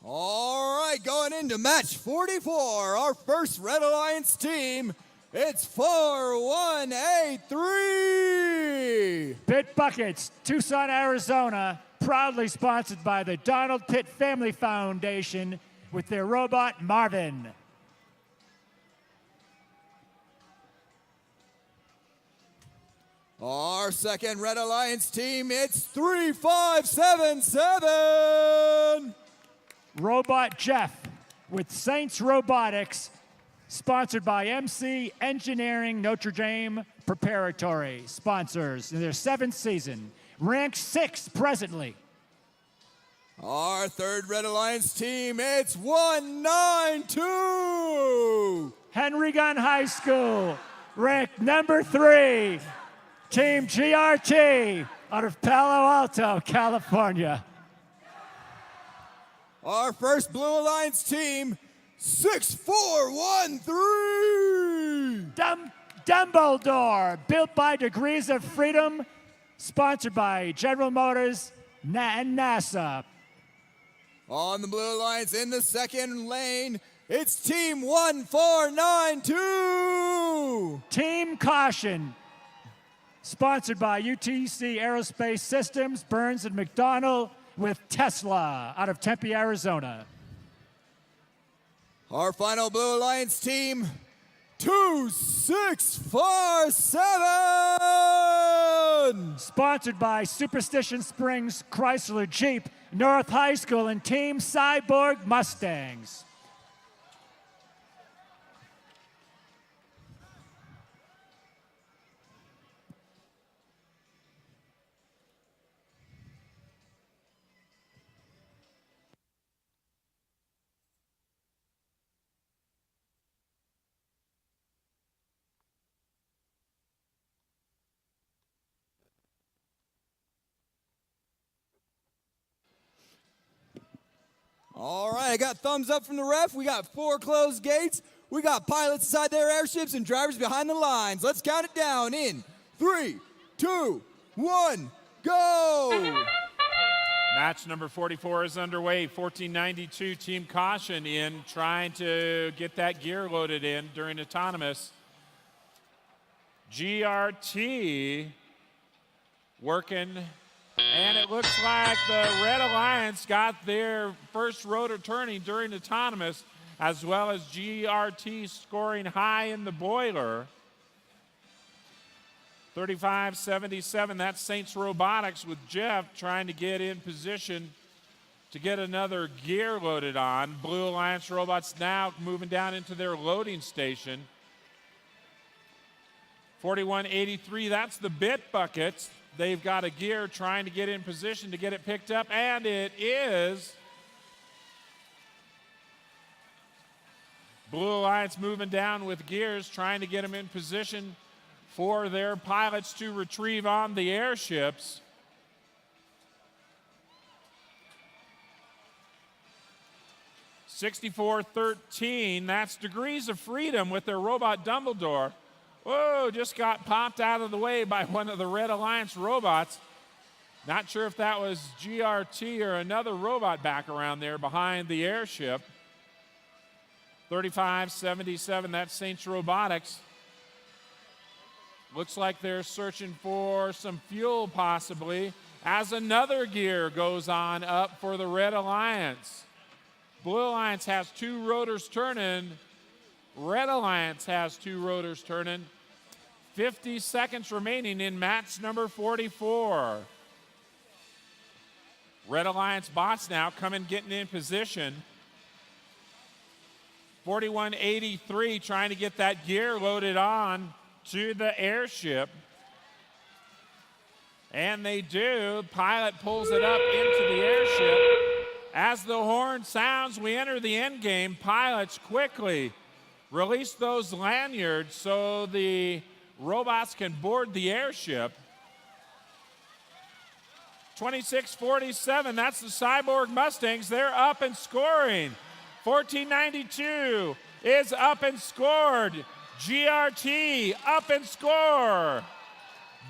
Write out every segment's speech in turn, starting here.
All right, going into match 44, our first Red Alliance team, it's 4183. Bit Buckets, Tucson, Arizona, proudly sponsored by the Donald Pitt Family Foundation with their robot Marvin. Our second Red Alliance team, it's 3577. Robot Jeff with Saints Robotics, sponsored by MC Engineering Notre Dame Preparatory, sponsors in their 7th season, ranked 6th presently. Our third Red Alliance team, it's 192. Henry Gun High School, ranked number 3, Team GRT out of Palo Alto, California. Our first Blue Alliance team, 6413. Dumbledore, built by Degrees of Freedom, sponsored by General Motors and NASA. On the Blue Alliance in the second lane, it's Team 1492. Team Caution, sponsored by UTC Aerospace Systems, Burns and McDonnell, with Tesla out of Tempe, Arizona. Our final Blue Alliance team, 2647. Sponsored by Superstition Springs Chrysler Jeep, North High School, and Team Cyborg Mustangs. All right, I got thumbs up from the ref. We got 4 closed gates. We got pilots inside their airships and drivers behind the lines. Let's count it down in 3, 2, 1, go! Match number 44 is underway. 1492 Team Caution in, trying to get that gear loaded in during autonomous. GRT working, and it looks like the Red Alliance got their first rotor turning during autonomous, as well as GRT scoring high in the boiler. 3577, that's Saints Robotics with Jeff trying to get in position to get another gear loaded on. Blue Alliance robots now moving down into their loading station. 4183, that's the Bit Buckets. They've got a gear trying to get in position to get it picked up, and it is. Blue Alliance moving down with gears, trying to get them in position for their pilots to retrieve on the airships. $64.13, that's Degrees of Freedom with their robot Dumbledore. Whoa, just got popped out of the way by one of the Red Alliance robots. Not sure if that was GRT or another robot back around there behind the airship. 3577, that's Saints Robotics. Looks like they're searching for some fuel possibly, as another gear goes on up for the Red Alliance. Blue Alliance has 2 rotors turning. Red Alliance has 2 rotors turning. 50 seconds remaining in match number 44. Red Alliance bots now coming, getting in position. 4183 trying to get that gear loaded on to the airship. And they do. Pilot pulls it up into the airship. As the horn sounds, we enter the end game. Pilots quickly release those lanyards so the robots can board the airship. 2647, that's the Cyborg Mustangs. They're up and scoring. 1492 is up and scored. GRT up and score.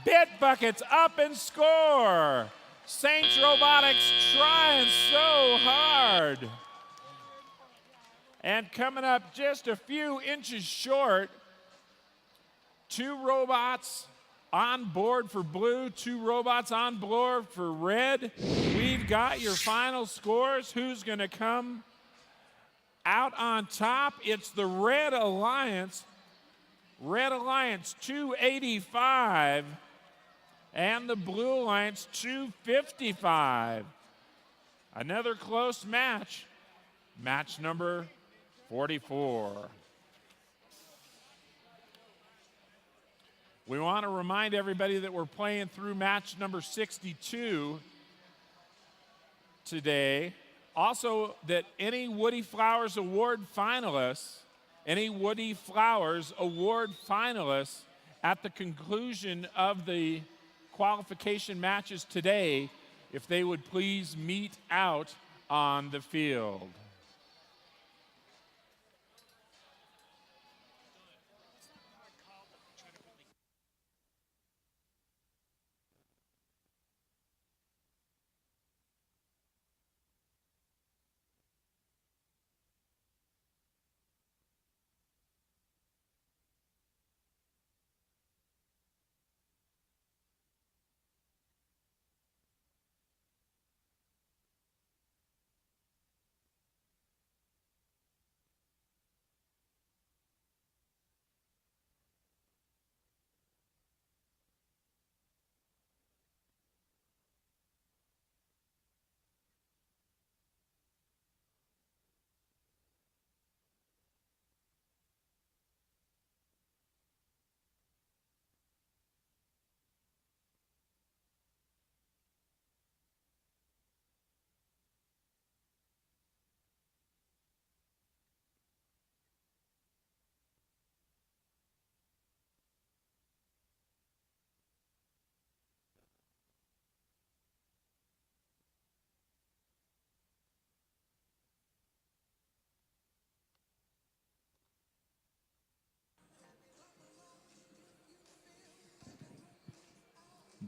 Bit Buckets up and score. Saints Robotics trying so hard. And coming up just a few inches short, 2 robots on board for blue, 2 robots on board for red. We've got your final scores. Who's going to come out on top? It's the Red Alliance. Red Alliance 285 and the Blue Alliance 255. Another close match. Match number 44. We want to remind everybody that we're playing through match number 62 today. Also, that any Woody Flowers Award finalists, at the conclusion of the qualification matches today, if they would please meet out on the field.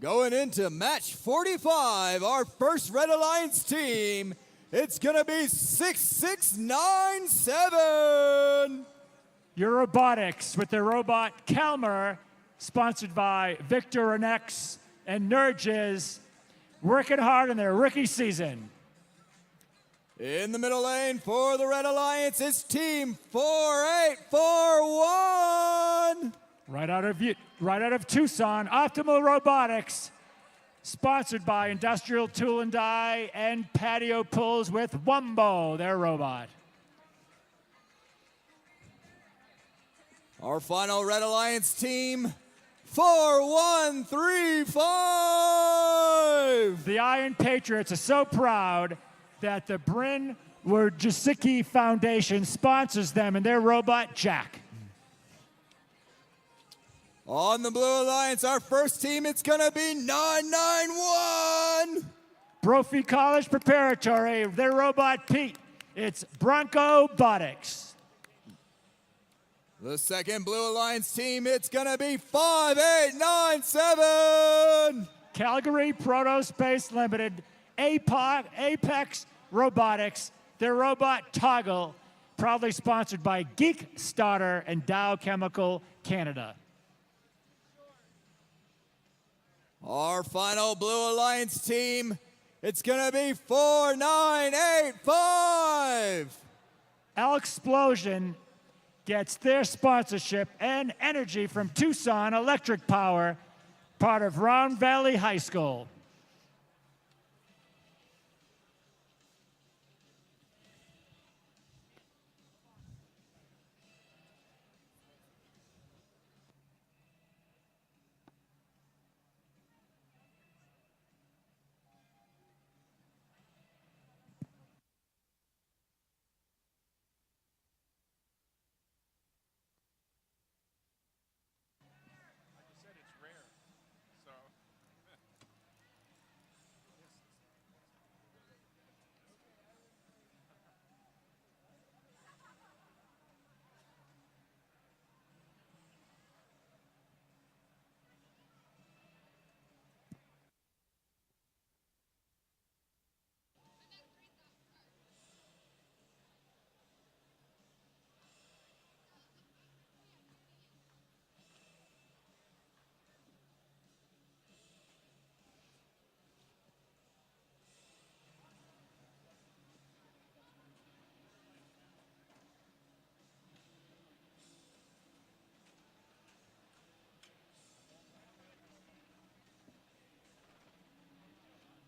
Going into match 45, our first Red Alliance team, it's going to be 6697. Eurobotics with their robot Kalmar, sponsored by Victor Renex and Nerges, working hard in their rookie season. In the middle lane for the Red Alliance is Team 4841. Right out of Tucson, Optimal Robotics, sponsored by Industrial Tool and Die and Patio Pulls with Wumbo, their robot. Our final Red Alliance team, 4135. The Iron Patriots are so proud that the Bryn Wojcicki Foundation sponsors them and their robot, Jack. On the Blue Alliance, our first team, it's going to be 991. Brophy College Preparatory, their robot, Pete. It's Bronco Botics. The second Blue Alliance team, it's going to be 5897. Calgary Protospace Limited, Apex Robotics, their robot, Toggle, proudly sponsored by Geek Starter and Dow Chemical Canada. Our final Blue Alliance team, it's going to be 4985. Explosion gets their sponsorship and energy from Tucson Electric Power, part of Round Valley High School.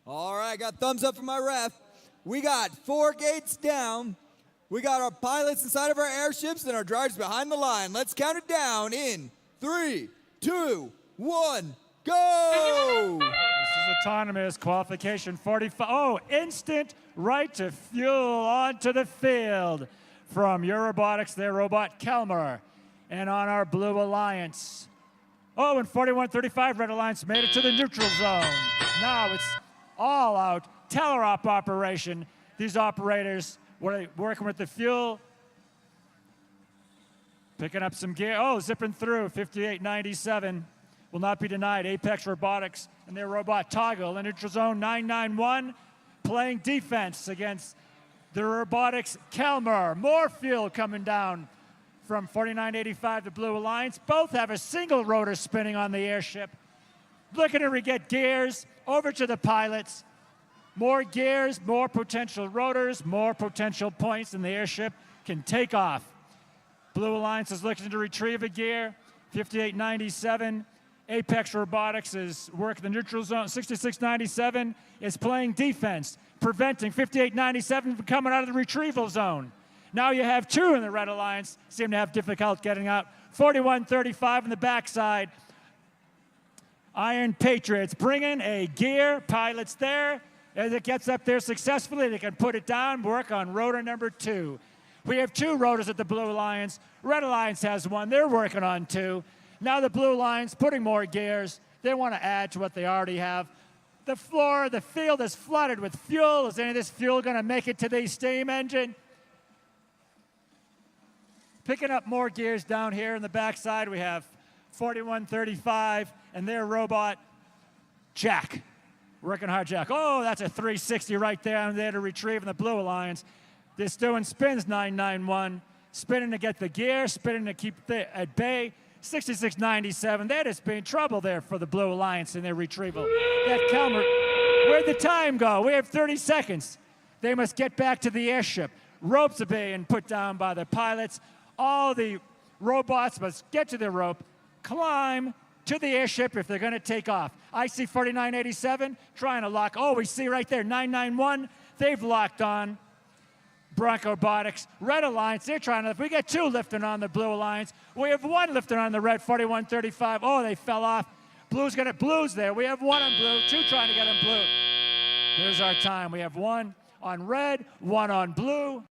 All right, got thumbs up from my ref. We got 4 gates down. We got our pilots inside of our airships and our drivers behind the line. Let's count it down in 3, 2, 1, go! This is autonomous qualification 45. Oh, instant right to fuel onto the field from Eurobotics, their robot Kelmer. And on our Blue Alliance. Oh, and 4135 Red Alliance made it to the neutral zone. Now it's all out teleop operation. These operators were working with the fuel, picking up some gear. Oh, zipping through 5897. Will not be denied. Apex Robotics and their robot Toggle in neutral zone 991, playing defense against the robotics Kelmer. More fuel coming down from 4985 to Blue Alliance. Both have a single rotor spinning on the airship. Looking to get gears over to the pilots. More gears, more potential rotors, more potential points, and the airship can take off. Blue Alliance is looking to retrieve a gear. 5897. Apex Robotics is working the neutral zone. 6697 is playing defense, preventing 5897 from coming out of the retrieval zone. Now you have 2 in the Red Alliance, seem to have difficulty getting out. 4135 on the backside. Iron Patriots bringing a gear. Pilots there. As it gets up there successfully, they can put it down, work on rotor number 2. We have 2 rotors at the Blue Alliance. Red Alliance has 1. They're working on 2. Now the Blue Alliance putting more gears. They want to add to what they already have. The floor, the field is flooded with fuel. Is any of this fuel going to make it to the steam engine? Picking up more gears down here in the backside, we have 4135 and their robot, Jack. Working hard, Jack. Oh, that's a 360 right there to retrieve in the Blue Alliance. This doing spins 991, spinning to get the gear, spinning to keep at bay. 6697, that has been trouble there for the Blue Alliance in their retrieval. That Kelmer, where'd the time go? We have 30 seconds. They must get back to the airship. Ropes are being put down by the pilots. All the robots must get to the rope, climb to the airship if they're going to take off. I see 4987 trying to lock. Oh, we see right there 991. They've locked on. Bronco Robotics, Red Alliance, they're trying to, if we get 2 lifting on the Blue Alliance, we have 1 lifting on the Red 4135. Oh, they fell off. Blue's got it. Blue's there. We have 1 on Blue, 2 trying to get on Blue. There's our time. We have 1 on Red, 1 on Blue.